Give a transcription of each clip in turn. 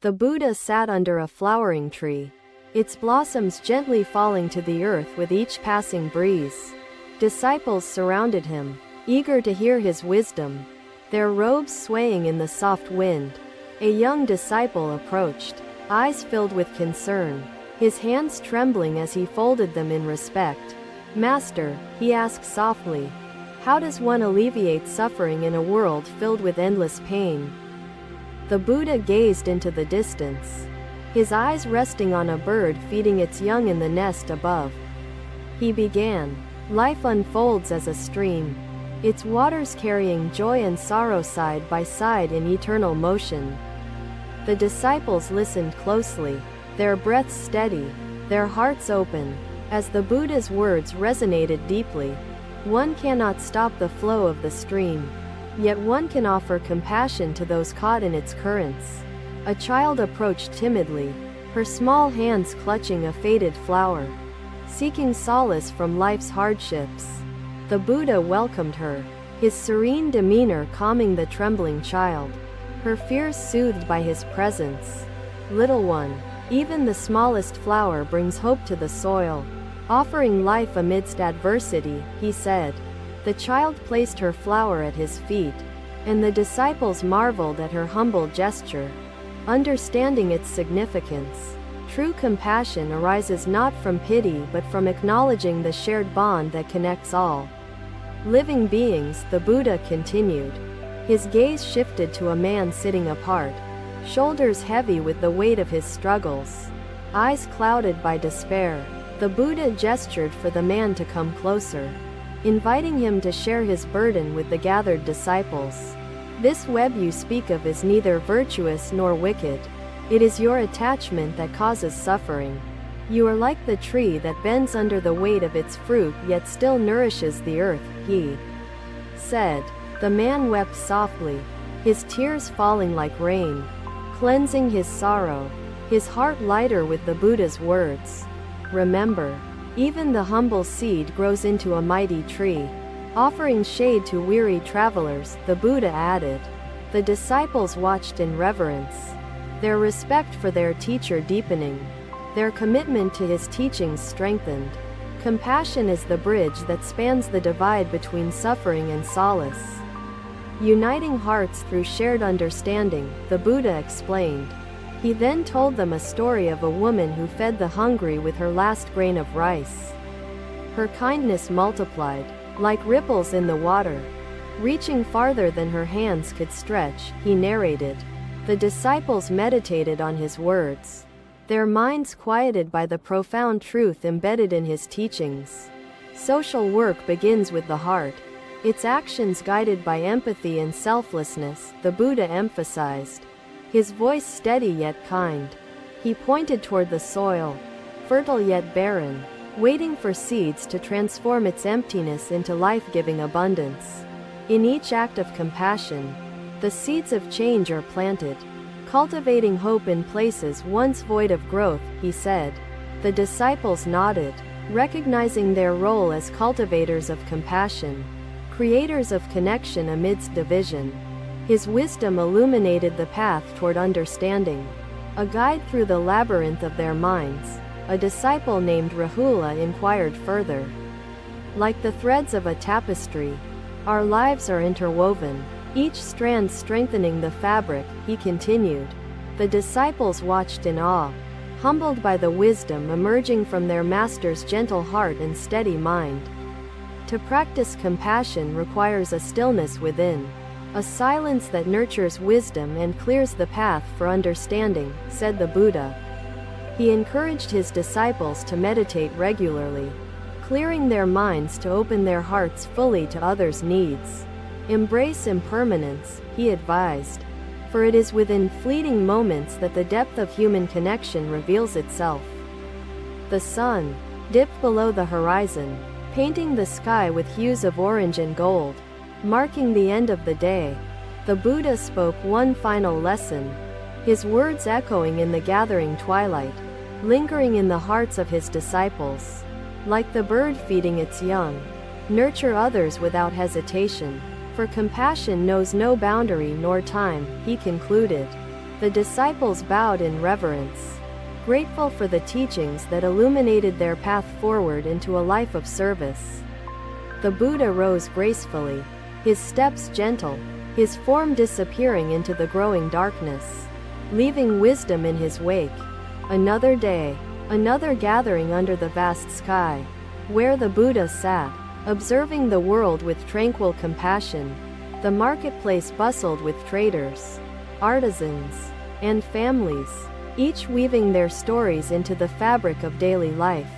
The Buddha sat under a flowering tree, its blossoms gently falling to the earth with each passing breeze. Disciples surrounded him, eager to hear his wisdom, their robes swaying in the soft wind. A young disciple approached, eyes filled with concern, his hands trembling as he folded them in respect. "Master," he asked softly, "how does one alleviate suffering in a world filled with endless pain?" The Buddha gazed into the distance, his eyes resting on a bird feeding its young in the nest above. He began, "Life unfolds as a stream, its waters carrying joy and sorrow side by side in eternal motion." The disciples listened closely, their breaths steady, their hearts open, as the Buddha's words resonated deeply. One cannot stop the flow of the stream, yet one can offer compassion to those caught in its currents. A child approached timidly, her small hands clutching a faded flower, seeking solace from life's hardships. The Buddha welcomed her, his serene demeanor calming the trembling child, her fears soothed by his presence. "Little one, even the smallest flower brings hope to the soil, offering life amidst adversity," he said. The child placed her flower at his feet, and the disciples marveled at her humble gesture, understanding its significance. True compassion arises not from pity but from acknowledging the shared bond that connects all living beings. The Buddha continued. His gaze shifted to a man sitting apart, shoulders heavy with the weight of his struggles, eyes clouded by despair. The Buddha gestured for the man to come closer, inviting him to share his burden with the gathered disciples. "This web you speak of is neither virtuous nor wicked. It is your attachment that causes suffering. You are like the tree that bends under the weight of its fruit yet still nourishes the earth," he said. The man wept softly, his tears falling like rain, cleansing his sorrow, his heart lighter with the Buddha's words. "Remember, even the humble seed grows into a mighty tree, offering shade to weary travelers," the Buddha added. The disciples watched in reverence, their respect for their teacher deepening, their commitment to his teachings strengthened. Compassion is the bridge that spans the divide between suffering and solace, uniting hearts through shared understanding, the Buddha explained. He then told them a story of a woman who fed the hungry with her last grain of rice. Her kindness multiplied, like ripples in the water, reaching farther than her hands could stretch, he narrated. The disciples meditated on his words, their minds quieted by the profound truth embedded in his teachings. Social work begins with the heart, its actions guided by empathy and selflessness, the Buddha emphasized, his voice steady yet kind. He pointed toward the soil, fertile yet barren, waiting for seeds to transform its emptiness into life-giving abundance. In each act of compassion, the seeds of change are planted, cultivating hope in places once void of growth, he said. The disciples nodded, recognizing their role as cultivators of compassion, creators of connection amidst division. His wisdom illuminated the path toward understanding, a guide through the labyrinth of their minds. A disciple named Rahula inquired further. "Like the threads of a tapestry, our lives are interwoven, each strand strengthening the fabric," he continued. The disciples watched in awe, humbled by the wisdom emerging from their master's gentle heart and steady mind. To practice compassion requires a stillness within, a silence that nurtures wisdom and clears the path for understanding, said the Buddha. He encouraged his disciples to meditate regularly, clearing their minds to open their hearts fully to others' needs. Embrace impermanence, he advised, for it is within fleeting moments that the depth of human connection reveals itself. The sun dipped below the horizon, painting the sky with hues of orange and gold, marking the end of the day. The Buddha spoke one final lesson, his words echoing in the gathering twilight, lingering in the hearts of his disciples. Like the bird feeding its young, nurture others without hesitation, for compassion knows no boundary nor time, he concluded. The disciples bowed in reverence, grateful for the teachings that illuminated their path forward into a life of service. The Buddha rose gracefully, his steps gentle, his form disappearing into the growing darkness, leaving wisdom in his wake. Another day, another gathering under the vast sky, where the Buddha sat, observing the world with tranquil compassion. The marketplace bustled with traders, artisans, and families, each weaving their stories into the fabric of daily life.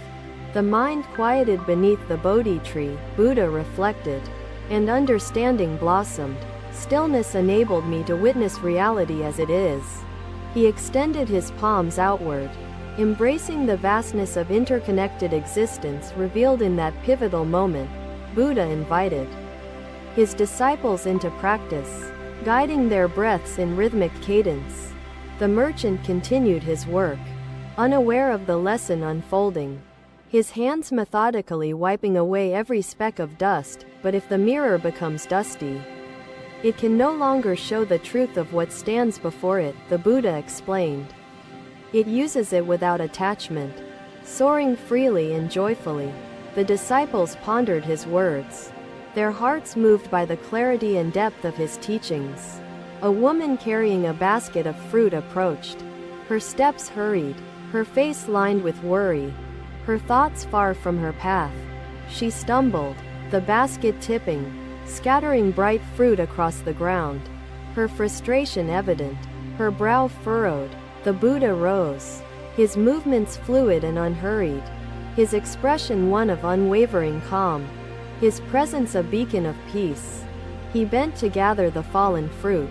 The mind quieted beneath the Bodhi tree, Buddha reflected, and understanding blossomed. Stillness enabled me to witness reality as it is. He extended his palms outward, embracing the vastness of interconnected existence revealed in that pivotal moment. Buddha invited his disciples into practice, guiding their breaths in rhythmic cadence. The merchant continued his work, unaware of the lesson unfolding, his hands methodically wiping away every speck of dust. But if the mirror becomes dusty, it can no longer show the truth of what stands before it, the Buddha explained. It uses it without attachment, soaring freely and joyfully. The disciples pondered his words, their hearts moved by the clarity and depth of his teachings. A woman carrying a basket of fruit approached. Her steps hurried, her face lined with worry, her thoughts far from her path. She stumbled, the basket tipping, scattering bright fruit across the ground, her frustration evident, her brow furrowed. The Buddha rose, his movements fluid and unhurried, his expression one of unwavering calm, his presence a beacon of peace. He bent to gather the fallen fruit,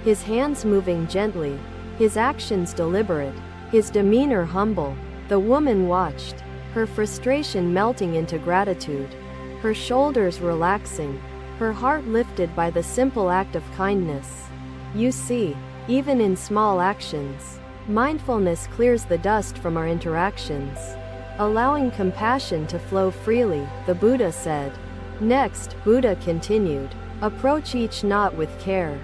his hands moving gently, his actions deliberate, his demeanor humble. The woman watched, her frustration melting into gratitude, her shoulders relaxing, her heart lifted by the simple act of kindness. You see, even in small actions, mindfulness clears the dust from our interactions, allowing compassion to flow freely, the Buddha said. Next, Buddha continued, approach each knot with care,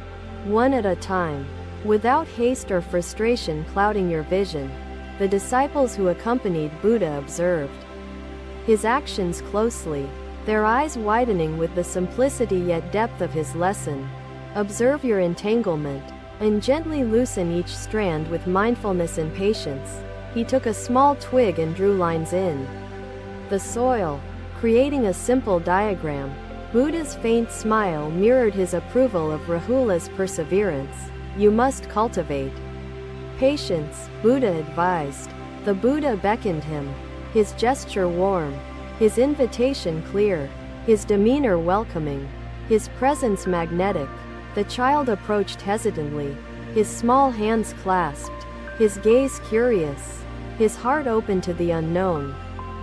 one at a time, without haste or frustration clouding your vision. The disciples who accompanied Buddha observed his actions closely, their eyes widening with the simplicity yet depth of his lesson. Observe your entanglement, and gently loosen each strand with mindfulness and patience. He took a small twig and drew lines in the soil, creating a simple diagram. Buddha's faint smile mirrored his approval of Rahula's perseverance. You must cultivate patience, Buddha advised. The Buddha beckoned him, his gesture warm, his invitation clear, his demeanor welcoming, his presence magnetic. The child approached hesitantly, his small hands clasped, his gaze curious, his heart open to the unknown.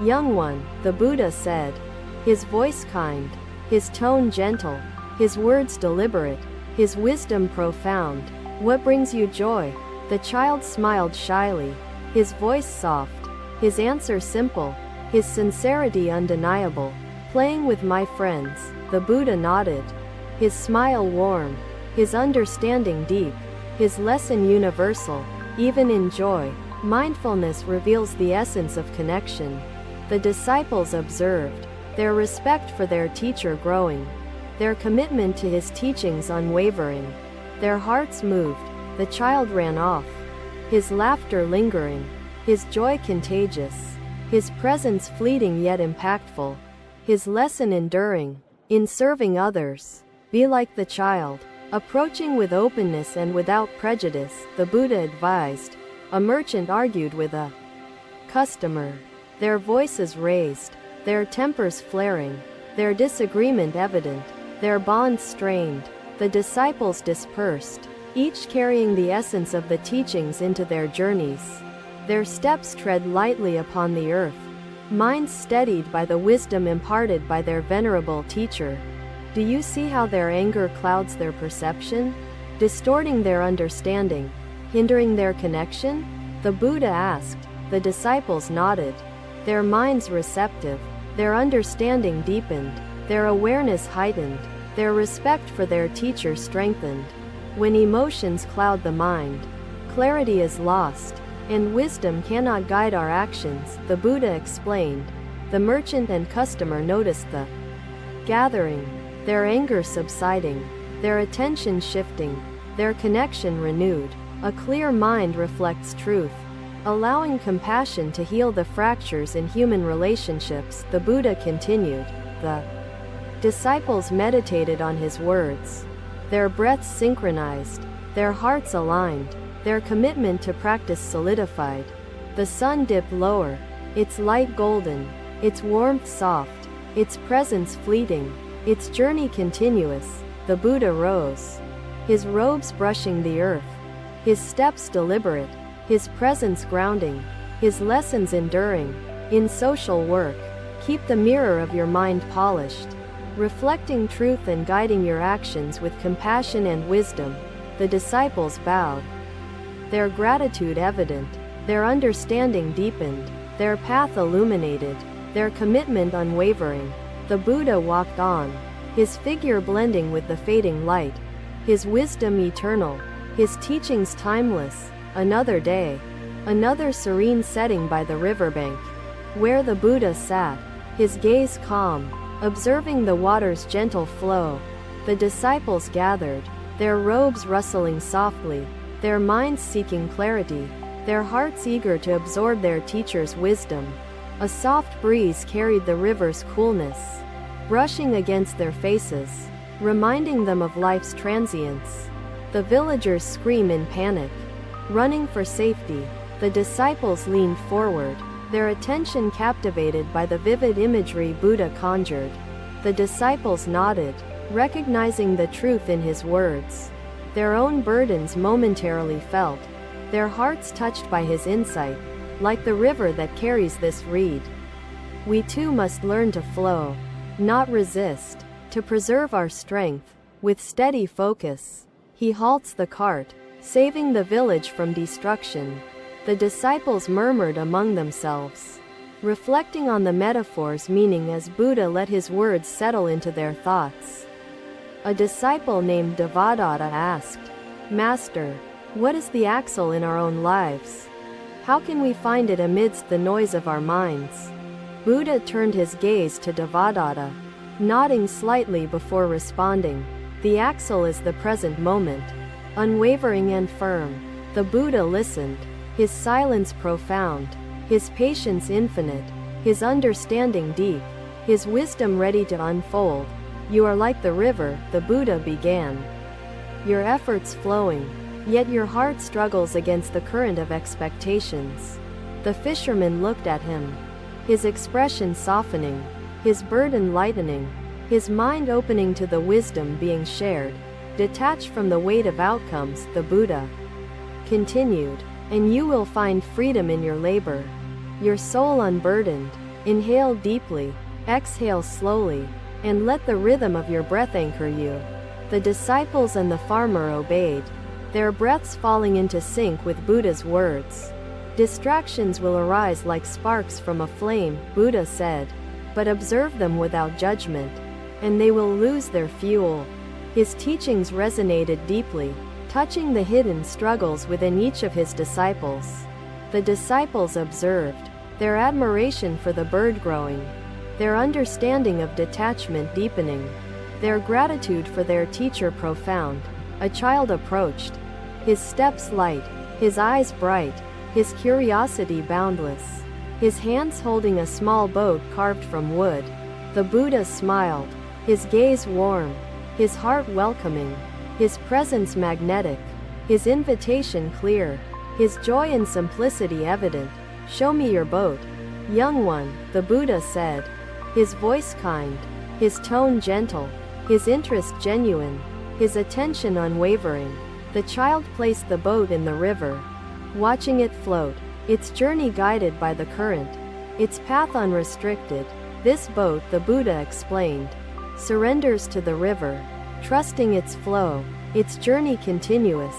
Young one, the Buddha said, his voice kind, his tone gentle, his words deliberate, his wisdom profound. What brings you joy? The child smiled shyly, his voice soft, his answer simple, his sincerity undeniable. Playing with my friends, the Buddha nodded, his smile warm, his understanding deep, his lesson universal. Even in joy, mindfulness reveals the essence of connection. The disciples observed, their respect for their teacher growing, their commitment to his teachings unwavering. Their hearts moved. The child ran off, his laughter lingering, his joy contagious, his presence fleeting yet impactful, his lesson enduring. In serving others, be like the child, approaching with openness and without prejudice, the Buddha advised. A merchant argued with a customer, their voices raised, their tempers flaring, their disagreement evident, their bonds strained. The disciples dispersed, each carrying the essence of the teachings into their journeys. Their steps tread lightly upon the earth, minds steadied by the wisdom imparted by their venerable teacher. Do you see how their anger clouds their perception, distorting their understanding, hindering their connection? The Buddha asked. The disciples nodded, their minds receptive, their understanding deepened, their awareness heightened, their respect for their teacher strengthened. When emotions cloud the mind, clarity is lost, and wisdom cannot guide our actions, the Buddha explained. The merchant and customer noticed the gathering, their anger subsiding, their attention shifting, their connection renewed. A clear mind reflects truth, allowing compassion to heal the fractures in human relationships, the Buddha continued. The disciples meditated on his words. Their breaths synchronized, their hearts aligned, their commitment to practice solidified. The sun dipped lower, its light golden, its warmth soft, its presence fleeting, its journey continuous. The Buddha rose, his robes brushing the earth, his steps deliberate, his presence grounding, his lessons enduring. In social work, keep the mirror of your mind polished, reflecting truth and guiding your actions with compassion and wisdom. The disciples bowed, their gratitude evident, their understanding deepened, their path illuminated, their commitment unwavering. The Buddha walked on, his figure blending with the fading light, his wisdom eternal, his teachings timeless. Another day, another serene setting by the riverbank, where the Buddha sat, his gaze calm, observing the water's gentle flow. The disciples gathered, their robes rustling softly, their minds seeking clarity, their hearts eager to absorb their teacher's wisdom. A soft breeze carried the river's coolness, brushing against their faces, reminding them of life's transience. The villagers scream in panic, running for safety. The disciples leaned forward, their attention captivated by the vivid imagery Buddha conjured. The disciples nodded, recognizing the truth in his words. Their own burdens momentarily felt, their hearts touched by his insight. Like the river that carries this reed, we too must learn to flow, not resist, to preserve our strength. With steady focus, he halts the cart, saving the village from destruction. The disciples murmured among themselves, reflecting on the metaphor's meaning as Buddha let his words settle into their thoughts. A disciple named Devadatta asked, "Master, what is the axle in our own lives? How can we find it amidst the noise of our minds?" Buddha turned his gaze to Devadatta, nodding slightly before responding. "The axle is the present moment, unwavering and firm." The Buddha listened, his silence profound, his patience infinite, his understanding deep, his wisdom ready to unfold. "You are like the river," the Buddha began, "your efforts flowing, yet your heart struggles against the current of expectations." The fisherman looked at him, his expression softening, his burden lightening, his mind opening to the wisdom being shared. "Detached from the weight of outcomes," the Buddha continued, "and you will find freedom in your labor. Your soul unburdened. Inhale deeply, exhale slowly, and let the rhythm of your breath anchor you." The disciples and the farmer obeyed, their breaths falling into sync with Buddha's words. "Distractions will arise like sparks from a flame," Buddha said, "but observe them without judgment, and they will lose their fuel." His teachings resonated deeply, touching the hidden struggles within each of his disciples. The disciples observed, their admiration for the bird growing, their understanding of detachment deepening, their gratitude for their teacher profound. A child approached, his steps light, his eyes bright, his curiosity boundless, his hands holding a small boat carved from wood. The Buddha smiled, his gaze warm, his heart welcoming, his presence magnetic, his invitation clear, his joy and simplicity evident. "Show me your boat, young one," the Buddha said, his voice kind, his tone gentle, his interest genuine, his attention unwavering. The child placed the boat in the river, watching it float, its journey guided by the current, its path unrestricted. "This boat," the Buddha explained, "surrenders to the river, trusting its flow, its journey continuous,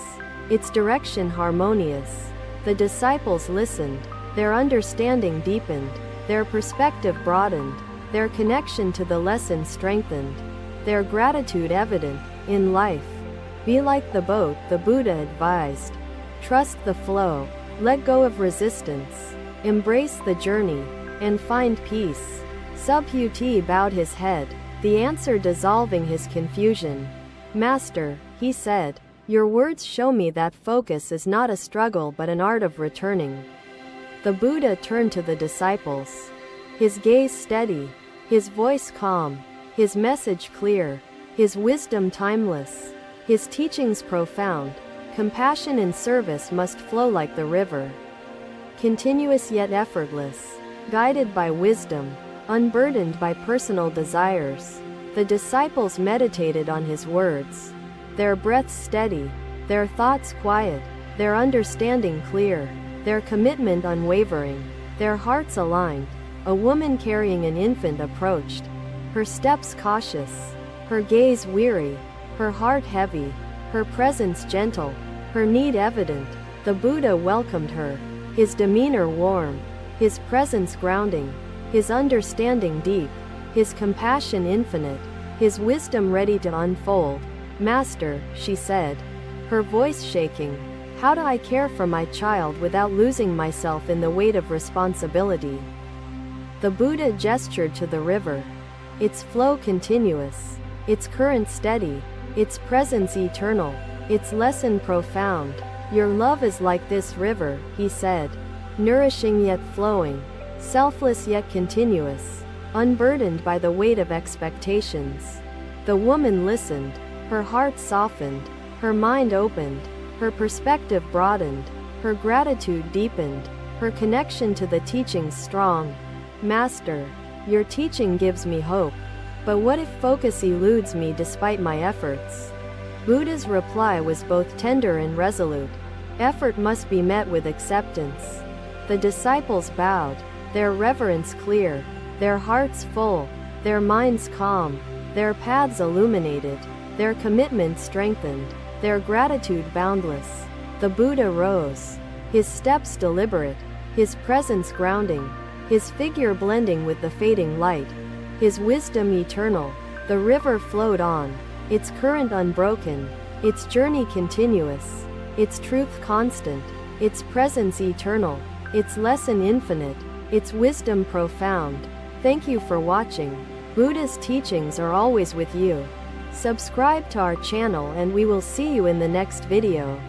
its direction harmonious." The disciples listened, their understanding deepened, their perspective broadened, their connection to the lesson strengthened, their gratitude evident. "In life, be like the boat," the Buddha advised. Trust the flow. Let go of resistance. Embrace the journey. And find peace. Subhuti bowed his head, the answer dissolving his confusion. Master, he said, your words show me that focus is not a struggle but an art of returning. The Buddha turned to the disciples. His gaze steady, his voice calm, his message clear, his wisdom timeless, his teachings profound. Compassion and service must flow like the river. Continuous yet effortless. Guided by wisdom, unburdened by personal desires. The disciples meditated on his words. Their breaths steady, their thoughts quiet, their understanding clear, their commitment unwavering, their hearts aligned. A woman carrying an infant approached. Her steps cautious, her gaze weary, her heart heavy, her presence gentle, her need evident. The Buddha welcomed her, his demeanor warm, his presence grounding, his understanding deep, his compassion infinite, his wisdom ready to unfold. Master, she said, her voice shaking, how do I care for my child without losing myself in the weight of responsibility? The Buddha gestured to the river. Its flow continuous, its current steady, its presence eternal, its lesson profound. Your love is like this river, he said. Nourishing yet flowing, selfless yet continuous, unburdened by the weight of expectations. The woman listened, her heart softened, her mind opened, her perspective broadened, her gratitude deepened, her connection to the teachings strong. Master, your teaching gives me hope. But what if focus eludes me despite my efforts? Buddha's reply was both tender and resolute. Effort must be met with acceptance. The disciples bowed, their reverence clear, their hearts full, their minds calm, their paths illuminated, their commitment strengthened, their gratitude boundless. The Buddha rose, his steps deliberate, his presence grounding, his figure blending with the fading light, his wisdom eternal. The river flowed on, its current unbroken, its journey continuous, its truth constant, its presence eternal, its lesson infinite, its wisdom profound. Thank you for watching. Buddha's teachings are always with you. Subscribe to our channel and we will see you in the next video.